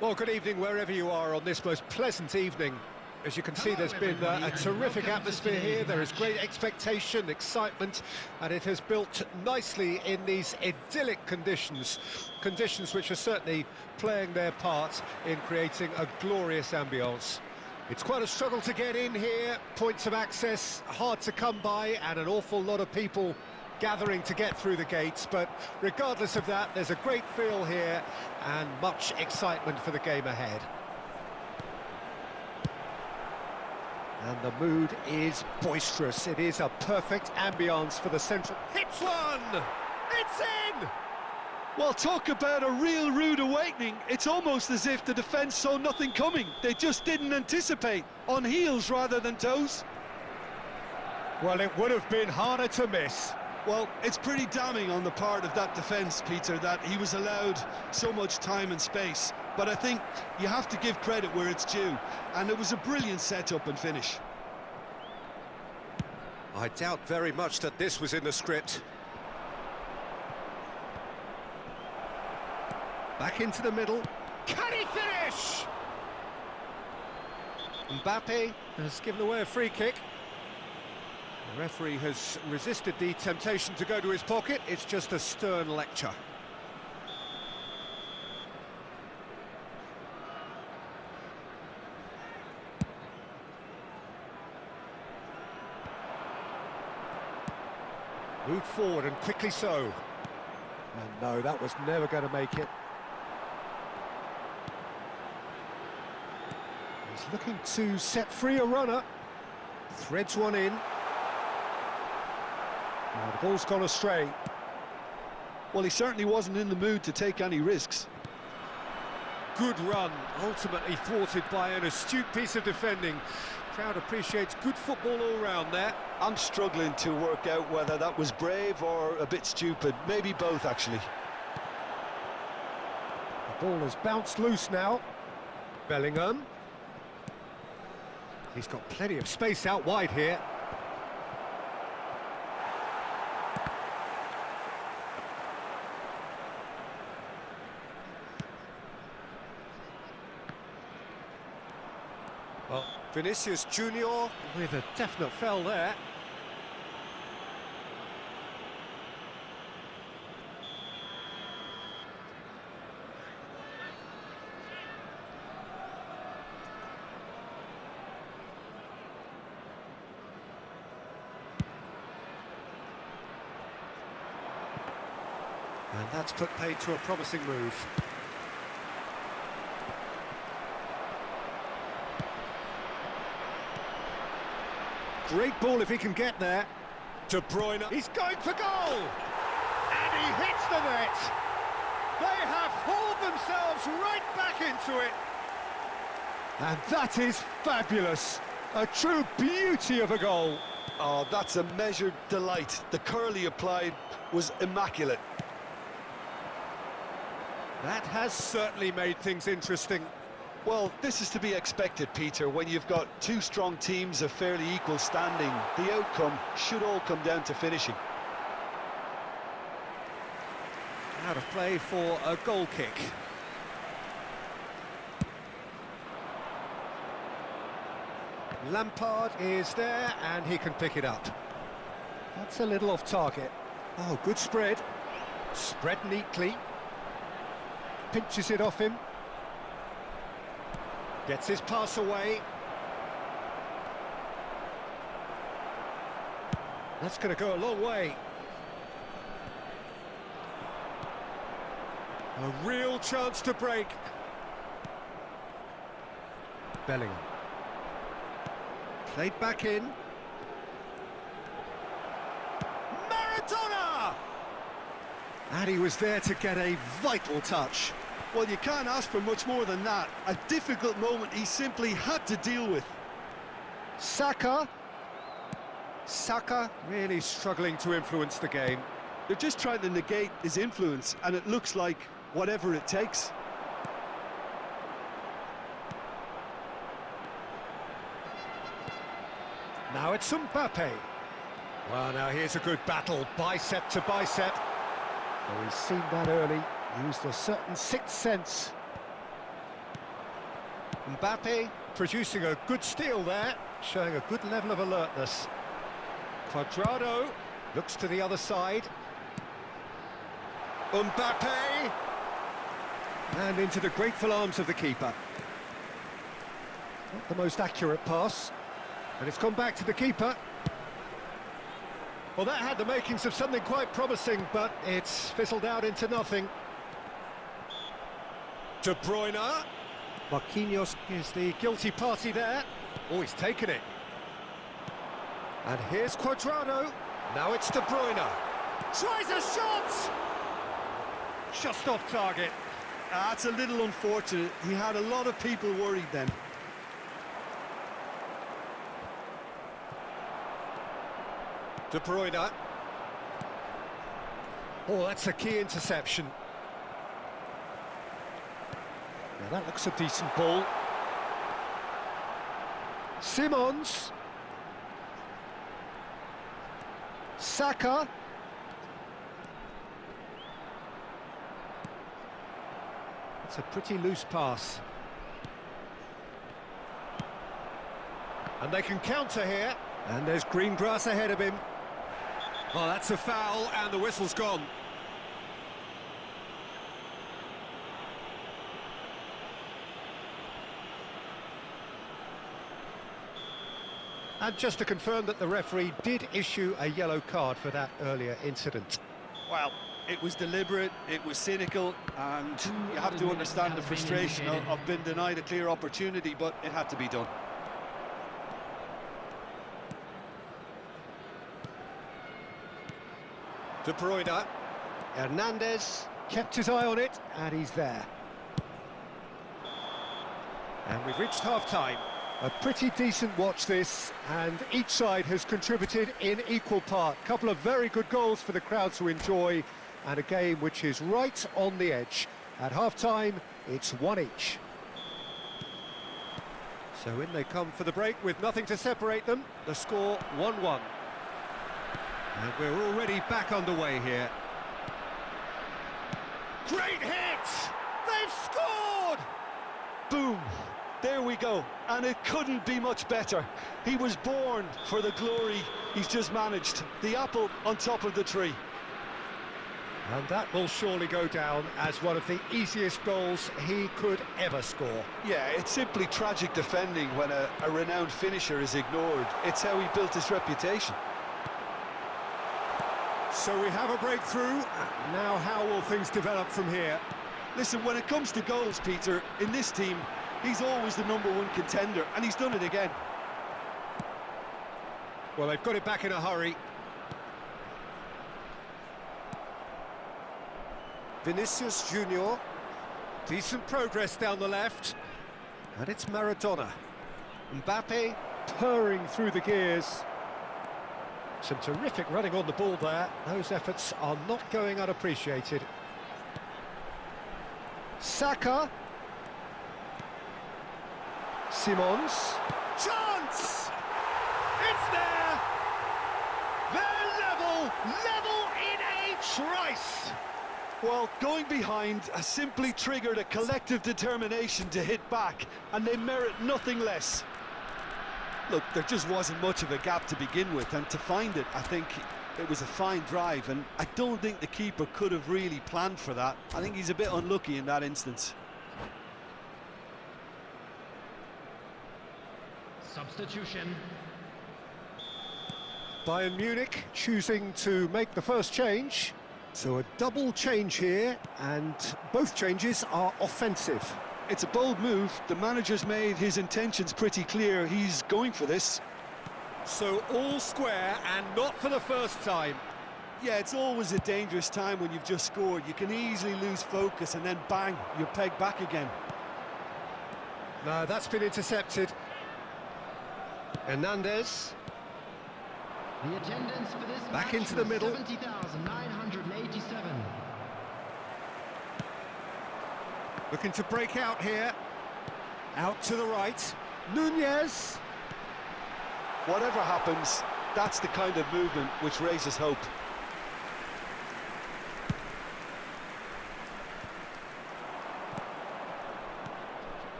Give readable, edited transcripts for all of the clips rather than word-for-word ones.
Well, good evening wherever you are on this most pleasant evening. As you can see, there's been a terrific atmosphere here. There is great expectation, excitement, and it has built nicely in these idyllic conditions. Conditions which are certainly playing their part in creating a glorious ambience. It's quite a struggle to get in here, points of access hard to come by, and an awful lot of people gathering to get through the gates, but regardless of that, there's a great feel here and much excitement for the game ahead. And the mood is boisterous. It is a perfect ambience for the central. Hits one! It's in! Well, talk about a real rude awakening. It's almost as if the defence saw nothing coming. They just didn't anticipate. On heels rather than toes. Well, it would have been harder to miss. Well, it's pretty damning on the part of that defence, Peter, that he was allowed so much time and space. But I think you have to give credit where it's due, and it was a brilliant setup and finish. I doubt very much that this was in the script. Back into the middle. Can he finish? Mbappe has given away a free kick. The referee has resisted the temptation to go to his pocket. It's just a stern lecture. Moved forward and quickly so. And no, that was never going to make it. He's looking to set free a runner. Threads one in. Oh, the ball's gone astray. Well, he certainly wasn't in the mood to take any risks. Good run, ultimately thwarted by an astute piece of defending. Crowd appreciates good football all round there. I'm struggling to work out whether that was brave or a bit stupid. Maybe both, actually. The ball has bounced loose now. Bellingham. He's got plenty of space out wide here. Well, Vinicius Junior with a definite foul there. And that's put paid to a promising move. Great ball if he can get there. De Bruyne, he's going for goal! And he hits the net! They have hauled themselves right back into it! And that is fabulous! A true beauty of a goal! Oh, that's a measured delight. The curl he applied was immaculate. That has certainly made things interesting. Well, this is to be expected, Peter. When you've got two strong teams of fairly equal standing, the outcome should all come down to finishing. Out of play for a goal kick. Lampard is there and he can pick it up. That's a little off target. Oh, good spread. Spread neatly. Pinches it off him. Gets his pass away. That's going to go a long way. A real chance to break. Bellingham. Played back in. Maradona! And he was there to get a vital touch. Well, you can't ask for much more than that. A difficult moment he simply had to deal with. Saka. Saka really struggling to influence the game. They're just trying to negate his influence, and it looks like whatever it takes. Now it's Mbappe. Well, now here's a good battle, bicep to bicep. Oh, he's seen that early, used a certain sixth sense. Mbappe producing a good steal there, showing a good level of alertness. Cuadrado looks to the other side. Mbappe! And into the grateful arms of the keeper. Not the most accurate pass. And it's gone back to the keeper. Well, that had the makings of something quite promising, but it's fizzled out into nothing. De Bruyne. Marquinhos is the guilty party there. Oh, he's taken it. And here's Cuadrado. Now it's De Bruyne. Tries a shot! Just off target. That's a little unfortunate. He had a lot of people worried then. De Bruyne. Oh, that's a key interception. Now that looks a decent ball. Simons. Saka. It's a pretty loose pass. And they can counter here. And there's green grass ahead of him. Oh, that's a foul, and the whistle's gone. And just to confirm that the referee did issue a yellow card for that earlier incident. Well, it was deliberate, it was cynical, and you have to understand the frustration of being denied a clear opportunity, but it had to be done. De Bruyne. Hernandez kept his eye on it, and he's there. And we've reached half-time. A pretty decent watch this, and each side has contributed in equal part. Couple of very good goals for the crowd to enjoy, and a game which is right on the edge. At half-time, it's one each. So in they come for the break with nothing to separate them. The score 1-1. And we're already back underway here. Great hit! They've scored! Boom! There we go, and it couldn't be much better. He was born for the glory he's just managed. The apple on top of the tree. And that will surely go down as one of the easiest goals he could ever score. Yeah, it's simply tragic defending when a renowned finisher is ignored. It's how he built his reputation. So we have a breakthrough. Now how will things develop from here? Listen, when it comes to goals, Peter, in this team, he's always the #1 contender, and he's done it again. Well, they've got it back in a hurry. Vinicius Junior. Decent progress down the left. And it's Maradona. Mbappe purring through the gears. Some terrific running on the ball there. Those efforts are not going unappreciated. Saka. Simons. Chance! It's there! They're level in H. Rice! Well, going behind has simply triggered a collective determination to hit back, and they merit nothing less. Look, there just wasn't much of a gap to begin with, and to find it, I think it was a fine drive, and I don't think the keeper could have really planned for that. I think he's a bit unlucky in that instance. Substitution. Bayern Munich choosing to make the first change. So a double change here, and both changes are offensive. It's a bold move. The manager's made his intentions pretty clear. He's going for this. So all square, and not for the first time. Yeah, it's always a dangerous time when you've just scored. You can easily lose focus, and then bang, you're pegged back again. No, that's been intercepted. Hernandez. The attendance for this Back match into the middle. 70,987. Looking to break out here. Out to the right. Nunez. Whatever happens, that's the kind of movement which raises hope.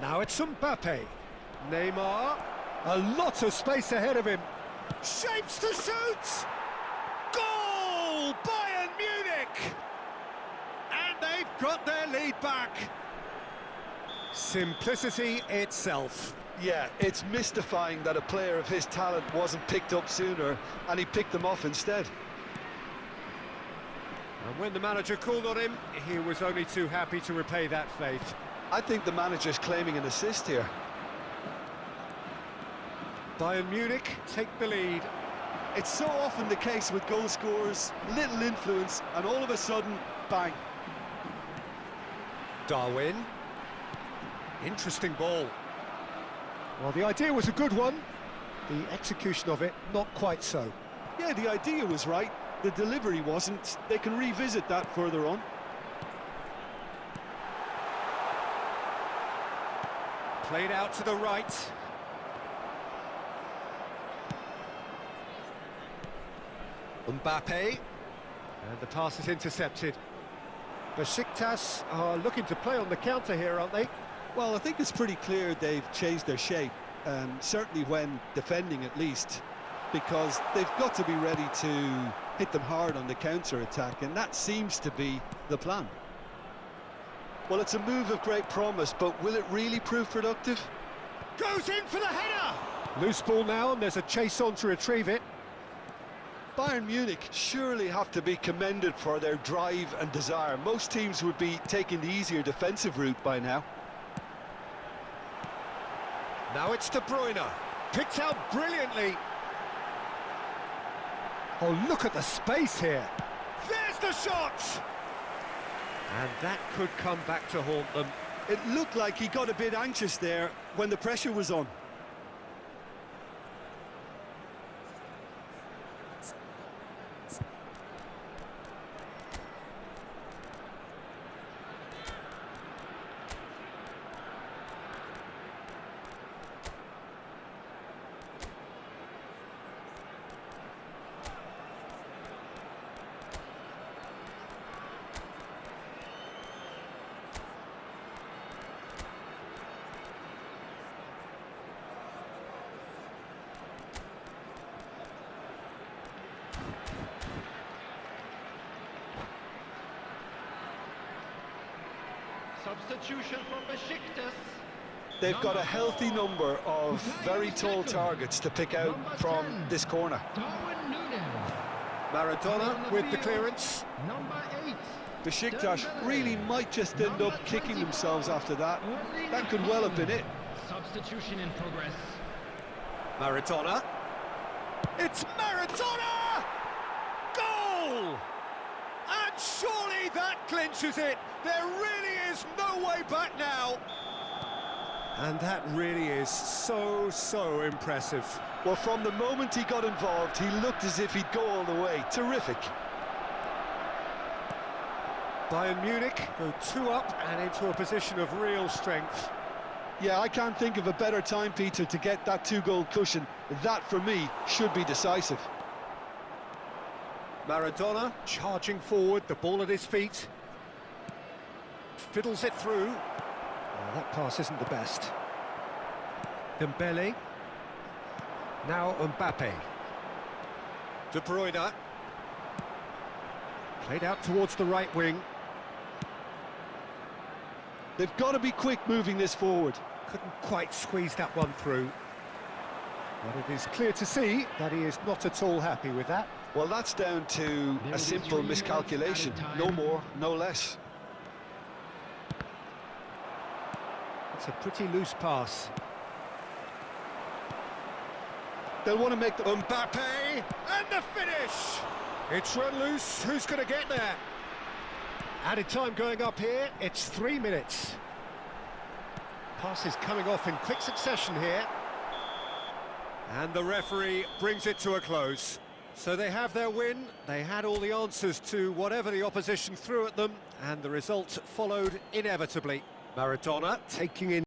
Now it's Mbappe. Neymar. A lot of space ahead of him. Shapes to shoot! Goal! Bayern Munich! And they've got their lead back. Simplicity itself. Yeah, it's mystifying that a player of his talent wasn't picked up sooner, and he picked them off instead. And when the manager called on him, he was only too happy to repay that faith. I think the manager's claiming an assist here. Bayern Munich take the lead. It's so often the case with goal scorers, little influence, and all of a sudden, bang. Darwin. Interesting ball. Well, the idea was a good one. The execution of it, not quite so. Yeah, the idea was right. The delivery wasn't. They can revisit that further on. Played out to the right. Mbappe. And the pass is intercepted. Besiktas are looking to play on the counter here, aren't they? Well, I think it's pretty clear they've changed their shape, certainly when defending at least, because they've got to be ready to hit them hard on the counter-attack, and that seems to be the plan. Well, it's a move of great promise, but will it really prove productive? Goes in for the header! Loose ball now, and there's a chase on to retrieve it. Bayern Munich surely have to be commended for their drive and desire. Most teams would be taking the easier defensive route by now. Now it's De Bruyne. Picked out brilliantly. Oh, look at the space here. There's the shot! And that could come back to haunt them. It looked like he got a bit anxious there when the pressure was on. Substitution from Besiktas. They've got a healthy number of very tall targets to pick out from this corner. Maradona with the clearance. Number 8. Besiktas really might just end up kicking themselves after that. That could well have been it. Substitution in progress. Maradona. It's Maradona! Goal! And surely that clinches it. There really is no way back now. And that really is so impressive. Well, from the moment he got involved, he looked as if he'd go all the way. Terrific. Bayern Munich go 2 up and into a position of real strength. Yeah, I can't think of a better time, Peter, to get that 2-goal cushion. That, for me, should be decisive. Maradona charging forward, the ball at his feet. Fiddles it through. Oh, that pass isn't the best. Dembele. Now Mbappe. De Bruyne. Played out towards the right wing. They've got to be quick moving this forward. Couldn't quite squeeze that one through. But it is clear to see that he is not at all happy with that. Well, that's down to a simple miscalculation. No more, no less. It's a pretty loose pass. They'll want to make the... Mbappe, and the finish! It's run loose, who's going to get there? Added time going up here, it's 3 minutes. Pass is coming off in quick succession here. And the referee brings it to a close. So they have their win, they had all the answers to whatever the opposition threw at them, and the result followed inevitably. Maradona taking in